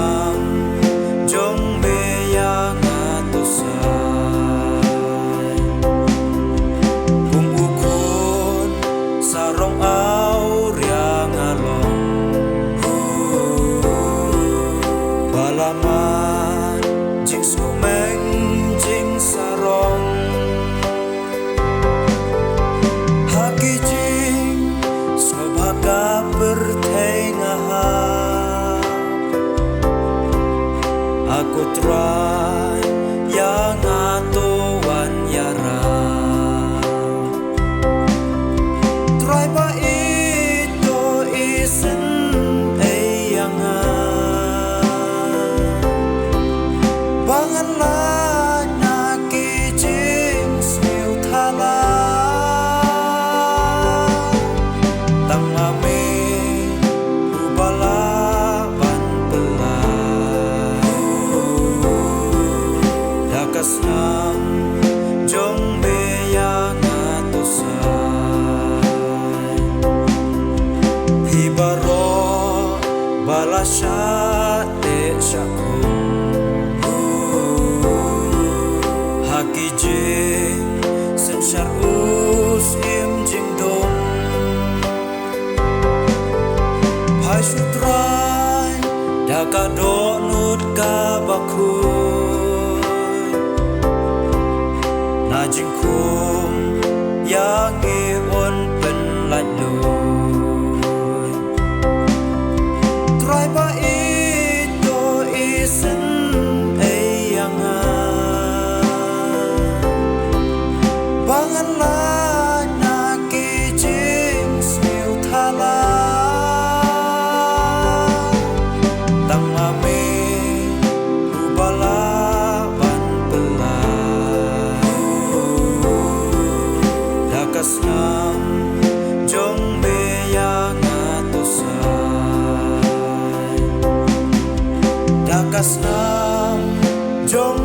nam jong me yang atosai kung ukon sarong au riang along balaman jing sumeng jing sarong haki jing sobhaga bertengah aku try yang atuan yara try ba ito isen yang bangan la naki jing siu thala tang mame ubala nam jong me yang atosai hibaro balasya te syakum haki jing sensyar us im jing dong pai sutrai daka donut ka bakun jing kum yang iwan pen lai lui try ba ito isen yang bangan la naki jing siu thala tang mame ubala nam jong me yang atosai dakas nam jong